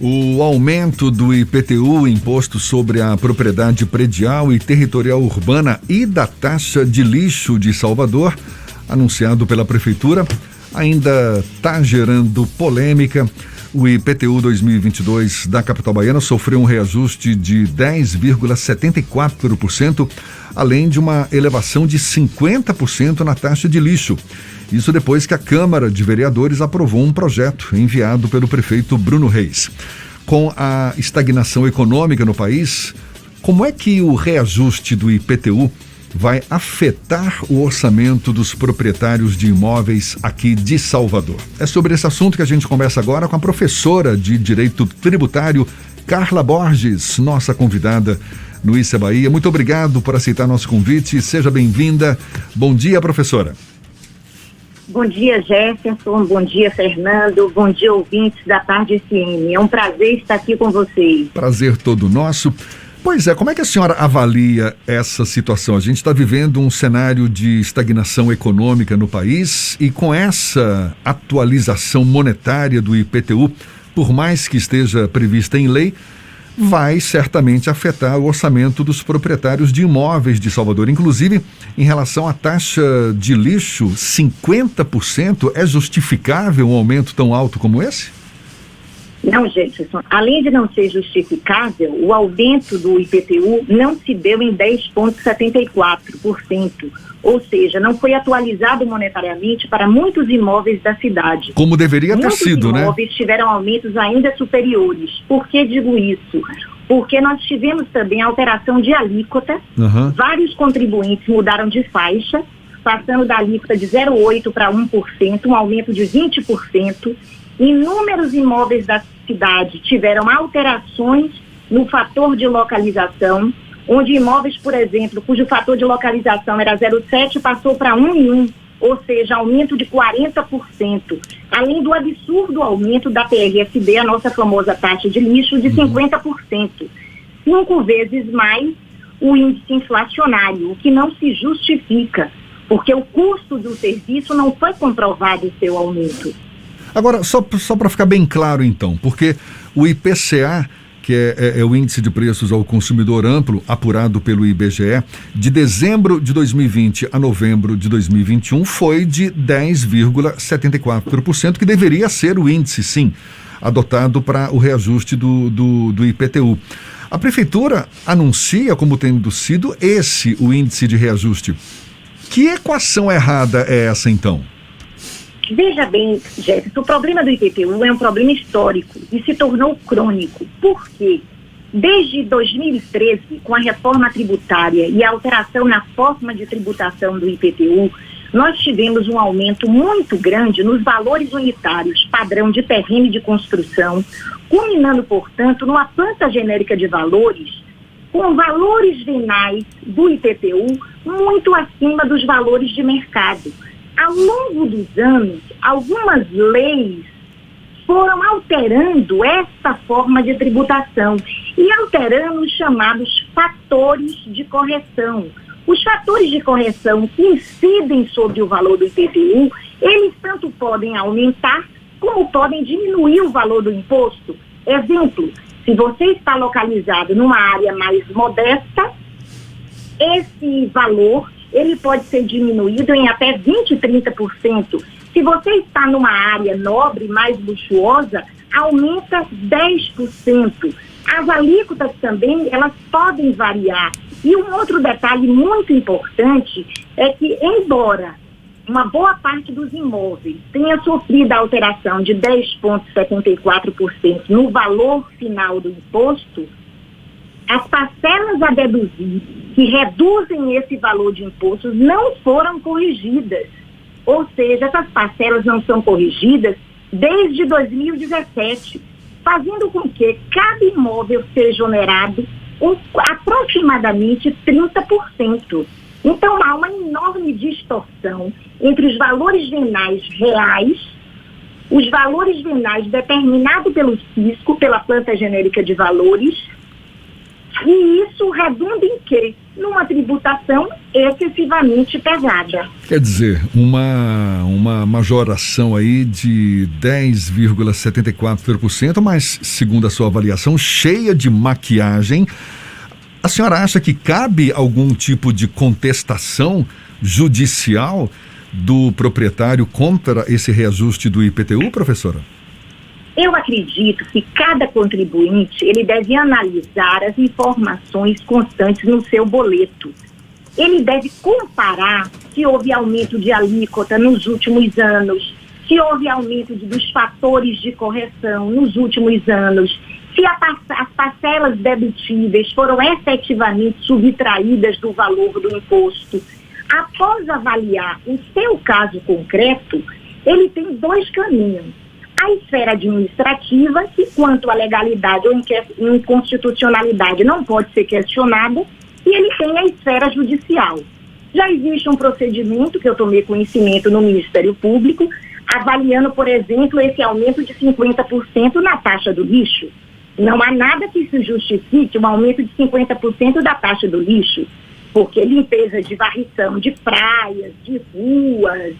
O aumento do IPTU, Imposto sobre a Propriedade Predial e Territorial Urbana, e da taxa de lixo de Salvador, anunciado pela Prefeitura, ainda está gerando polêmica. O IPTU 2022 da capital baiana sofreu um reajuste de 10,74%, além de uma elevação de 50% na taxa de lixo. Isso depois que a Câmara de Vereadores aprovou um projeto enviado pelo prefeito Bruno Reis. Com a estagnação econômica no país, como é que o reajuste do IPTU vai afetar o orçamento dos proprietários de imóveis aqui de Salvador? É sobre esse assunto que a gente conversa agora com a professora de Direito Tributário, Carla Borges, nossa convidada no Issa Bahia. Muito obrigado por aceitar nosso convite. Seja bem-vinda. Bom dia, professora. Bom dia, Jefferson. Bom dia, Fernando. Bom dia, ouvintes da Tarde FM. É um prazer estar aqui com vocês. Prazer todo nosso. Pois é, como é que a senhora avalia essa situação? A gente está vivendo um cenário de estagnação econômica no país e com essa atualização monetária do IPTU, por mais que esteja prevista em lei, vai certamente afetar o orçamento dos proprietários de imóveis de Salvador. Inclusive, em relação à taxa de lixo, 50% é justificável um aumento tão alto como esse? Não, Jefferson. Além de não ser justificável, o aumento do IPTU não se deu em 10,74%. Ou seja, não foi atualizado monetariamente para muitos imóveis da cidade. Como deveria ter sido, né? Muitos imóveis tiveram aumentos ainda superiores. Por que digo isso? Porque nós tivemos também alteração de alíquota. Vários contribuintes mudaram de faixa, passando da alíquota de 0,8% para 1%, um aumento de 20%. Inúmeros imóveis da cidade tiveram alterações no fator de localização, onde imóveis, por exemplo, cujo fator de localização era 0,7 passou para 1,1, ou seja, aumento de 40%, além do absurdo aumento da PRSD, a nossa famosa taxa de lixo, de 50%, 5 vezes mais o índice inflacionário, o que não se justifica, porque o custo do serviço não foi comprovado o seu aumento. Agora, só para ficar bem claro então, porque o IPCA, que é o Índice de Preços ao Consumidor Amplo, apurado pelo IBGE, de dezembro de 2020 a novembro de 2021, foi de 10,74%, que deveria ser o índice, sim, adotado para o reajuste do IPTU. A Prefeitura anuncia como tendo sido esse o índice de reajuste. Que equação errada é essa, então? Veja bem, Jefferson, o problema do IPTU é um problema histórico e se tornou crônico. Por quê? Desde 2013, com a reforma tributária e a alteração na forma de tributação do IPTU, nós tivemos um aumento muito grande nos valores unitários, padrão de terreno e de construção, culminando, portanto, numa planta genérica de valores, com valores venais do IPTU muito acima dos valores de mercado. Ao longo dos anos, algumas leis foram alterando essa forma de tributação e alterando os chamados fatores de correção. Os fatores de correção que incidem sobre o valor do IPTU, eles tanto podem aumentar como podem diminuir o valor do imposto. Exemplo, se você está localizado numa área mais modesta, esse valor ele pode ser diminuído em até 20%, 30%. Se você está numa área nobre, mais luxuosa, aumenta 10%. As alíquotas também, elas podem variar. E um outro detalhe muito importante é que, embora uma boa parte dos imóveis tenha sofrido a alteração de 10,74% no valor final do imposto, as parcelas a deduzir que reduzem esse valor de impostos não foram corrigidas. Ou seja, essas parcelas não são corrigidas desde 2017, fazendo com que cada imóvel seja onerado aproximadamente 30%. Então, há uma enorme distorção entre os valores venais reais, os valores venais determinados pelo fisco, pela planta genérica de valores, e isso redunda em quê? Numa tributação excessivamente pesada. Quer dizer, uma majoração aí de 10,74%, mas, segundo a sua avaliação, cheia de maquiagem. A senhora acha que cabe algum tipo de contestação judicial do proprietário contra esse reajuste do IPTU, professora? Eu acredito que cada contribuinte ele deve analisar as informações constantes no seu boleto. Ele deve comparar se houve aumento de alíquota nos últimos anos, se houve aumento dos fatores de correção nos últimos anos, se as parcelas dedutíveis foram efetivamente subtraídas do valor do imposto. Após avaliar o seu caso concreto, ele tem dois caminhos. A esfera administrativa, que quanto à legalidade ou inconstitucionalidade não pode ser questionada, e ele tem a esfera judicial. Já existe um procedimento que eu tomei conhecimento no Ministério Público, avaliando, por exemplo, esse aumento de 50% na taxa do lixo. Não há nada que isso justifique um aumento de 50% da taxa do lixo, porque limpeza de varrição de praias, de ruas,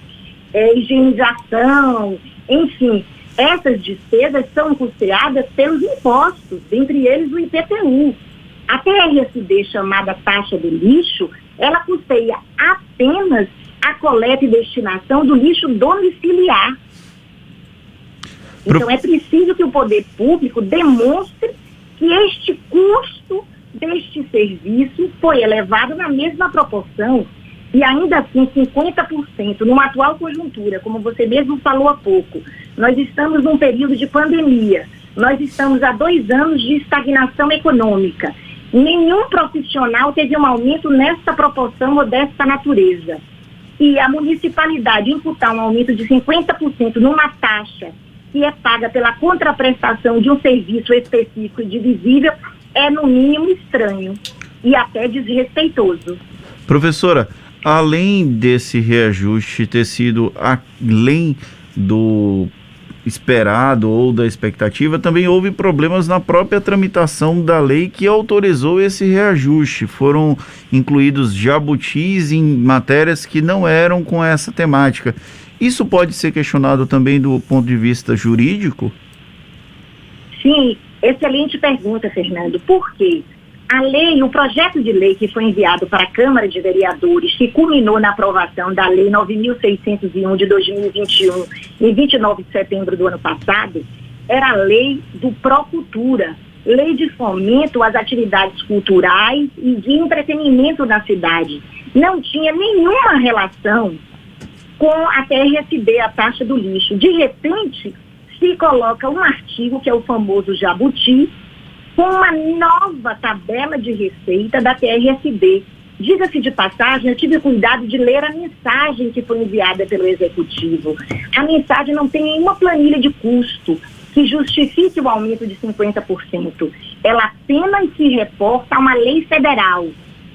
higienização, enfim, essas despesas são custeadas pelos impostos, entre eles o IPTU. A TRSD, chamada taxa do lixo, ela custeia apenas a coleta e destinação do lixo domiciliar. Então é preciso que o poder público demonstre que este custo deste serviço foi elevado na mesma proporção e ainda assim 50% numa atual conjuntura, como você mesmo falou há pouco. Nós estamos num período de pandemia, nós estamos há 2 anos de estagnação econômica. Nenhum profissional teve um aumento nessa proporção ou dessa natureza. E a municipalidade imputar um aumento de 50% numa taxa que é paga pela contraprestação de um serviço específico e divisível é, no mínimo, estranho e até desrespeitoso. Professora, além desse reajuste ter sido além do esperado ou da expectativa, também houve problemas na própria tramitação da lei que autorizou esse reajuste. Foram incluídos jabutis em matérias que não eram com essa temática. Isso pode ser questionado também do ponto de vista jurídico? Sim, excelente pergunta, Fernando. Por quê? A lei, o projeto de lei que foi enviado para a Câmara de Vereadores, que culminou na aprovação da Lei 9.601 de 2021, em 29 de setembro do ano passado, era a lei do Procultura, lei de fomento às atividades culturais e de entretenimento na cidade. Não tinha nenhuma relação com a TRSD, a taxa do lixo. De repente, se coloca um artigo, que é o famoso jabuti, com uma nova tabela de receita da TRSD. Diga-se de passagem, eu tive cuidado de ler a mensagem que foi enviada pelo Executivo. A mensagem não tem nenhuma planilha de custo que justifique o aumento de 50%. Ela apenas se reporta a uma lei federal.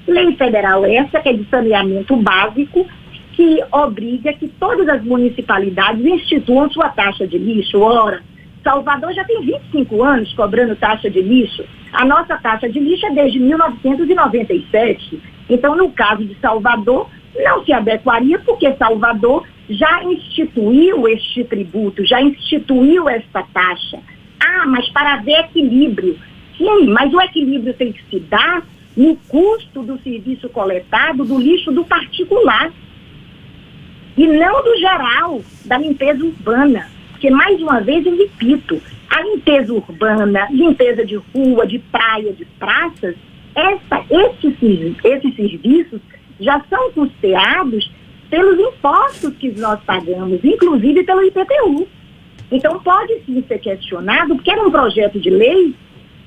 Lei federal essa que é de saneamento básico, que obriga que todas as municipalidades instituam sua taxa de lixo. Ora, Salvador já tem 25 anos cobrando taxa de lixo. A nossa taxa de lixo é desde 1997. Então, no caso de Salvador, não se adequaria porque Salvador já instituiu este tributo, já instituiu esta taxa. Ah, mas para haver equilíbrio. Sim, mas o equilíbrio tem que se dar no custo do serviço coletado do lixo do particular e não do geral, da limpeza urbana. Porque, mais uma vez, eu repito, a limpeza urbana, limpeza de rua, de praia, de praças, esses serviços já são custeados pelos impostos que nós pagamos, inclusive pelo IPTU. Então, pode sim ser questionado, porque era um projeto de lei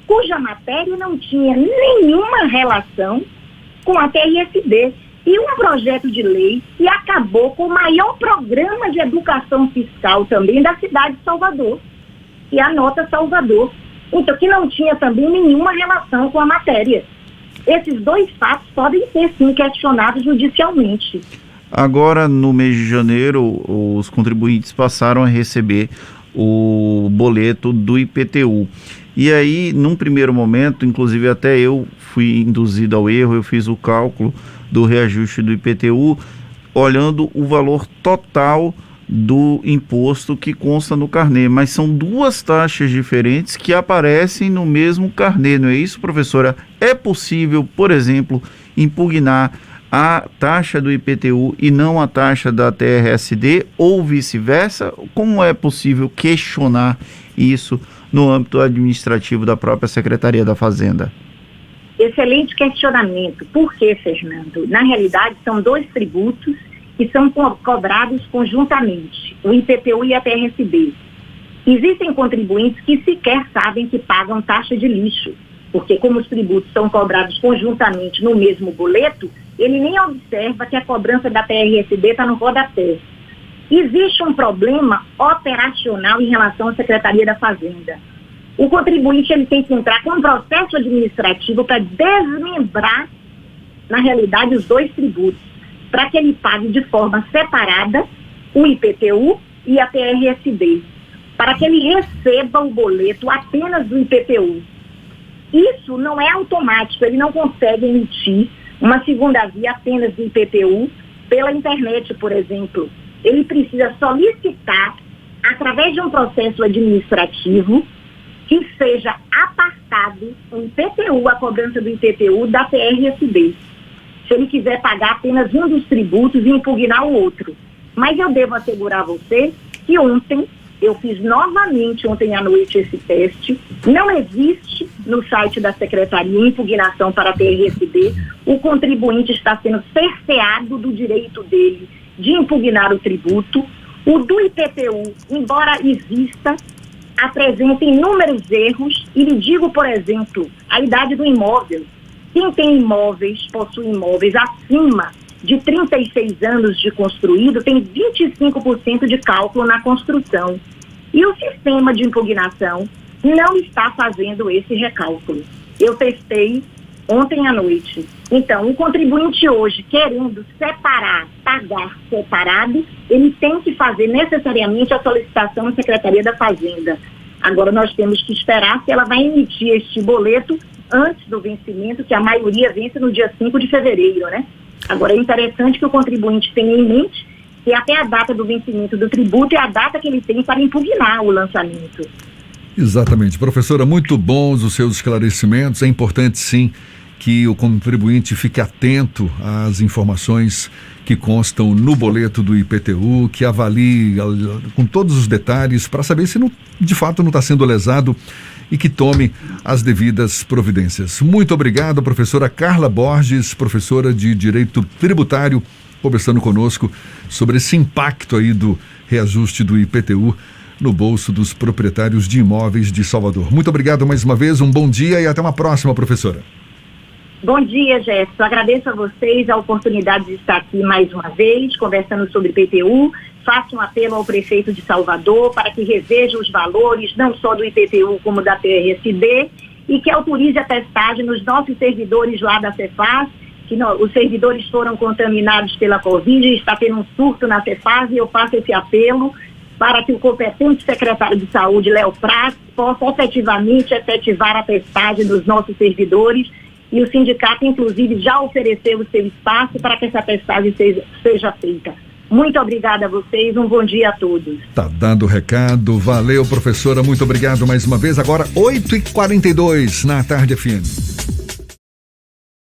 cuja matéria não tinha nenhuma relação com a TRSD. E um projeto de lei que acabou com o maior programa de educação fiscal também da cidade de Salvador, e a Nota Salvador. Então, que não tinha também nenhuma relação com a matéria. Esses dois fatos podem ser, sim, questionados judicialmente. Agora, no mês de janeiro, os contribuintes passaram a receber o boleto do IPTU. E aí, num primeiro momento, inclusive até eu fui induzido ao erro, eu fiz o cálculo do reajuste do IPTU olhando o valor total do imposto que consta no carnê, mas são duas taxas diferentes que aparecem no mesmo carnê, não é isso, professora? É possível, por exemplo, impugnar a taxa do IPTU e não a taxa da TRSD ou vice-versa? Como é possível questionar isso no âmbito administrativo da própria Secretaria da Fazenda? Excelente questionamento. Por quê, Fernando? Na realidade, são dois tributos que são cobrados conjuntamente, o IPTU e a TRSD. Existem contribuintes que sequer sabem que pagam taxa de lixo, porque como os tributos são cobrados conjuntamente no mesmo boleto, ele nem observa que a cobrança da TRSD está no rodapé. Existe um problema operacional em relação à Secretaria da Fazenda. O contribuinte ele tem que entrar com um processo administrativo para desmembrar, na realidade, os dois tributos, para que ele pague de forma separada o IPTU e a TRSD, para que ele receba o boleto apenas do IPTU. Isso não é automático, ele não consegue emitir uma segunda via apenas do IPTU pela internet, por exemplo. Ele precisa solicitar, através de um processo administrativo, que seja apartado o IPTU, a cobrança do IPTU, da TRSD. Se ele quiser pagar apenas um dos tributos e impugnar o outro. Mas eu devo assegurar a você que ontem, eu fiz novamente ontem à noite esse teste, não existe no site da Secretaria impugnação para a TRSD, o contribuinte está sendo cerceado do direito dele de impugnar o tributo. O do IPTU, embora exista, apresenta inúmeros erros, e lhe digo, por exemplo, a idade do imóvel. Quem tem imóveis, possui imóveis acima de 36 anos de construído, tem 25% de cálculo na construção. E o sistema de impugnação não está fazendo esse recálculo. Eu testei ontem à noite. Então, o contribuinte hoje, querendo separar, pagar separado, ele tem que fazer necessariamente a solicitação na Secretaria da Fazenda. Agora, nós temos que esperar se ela vai emitir este boleto antes do vencimento, que a maioria vence no dia 5 de fevereiro, né? Agora, é interessante que o contribuinte tenha em mente que até a data do vencimento do tributo é a data que ele tem para impugnar o lançamento. Exatamente. Professora, muito bons os seus esclarecimentos. É importante, sim, que o contribuinte fique atento às informações que constam no boleto do IPTU, que avalie com todos os detalhes para saber se de fato não está sendo lesado e que tome as devidas providências. Muito obrigado, professora Carla Borges, professora de Direito Tributário, conversando conosco sobre esse impacto aí do reajuste do IPTU no bolso dos proprietários de imóveis de Salvador. Muito obrigado mais uma vez, um bom dia e até uma próxima, professora. Bom dia, Jefferson. Agradeço a vocês a oportunidade de estar aqui mais uma vez, conversando sobre IPTU. Faço um apelo ao prefeito de Salvador para que reveja os valores, não só do IPTU como da TRSD, e que autorize a testagem nos nossos servidores lá da Cefaz, que os servidores foram contaminados pela Covid e está tendo um surto na Cefaz, e eu faço esse apelo para que o competente secretário de Saúde, Léo Prats, possa efetivamente efetivar a testagem dos nossos servidores. E o sindicato, inclusive, já ofereceu o seu espaço para que essa testagem seja feita. Muito obrigada a vocês, um bom dia a todos. Tá dado o recado, valeu, professora, muito obrigado mais uma vez. Agora 8h42 na Tarde FM.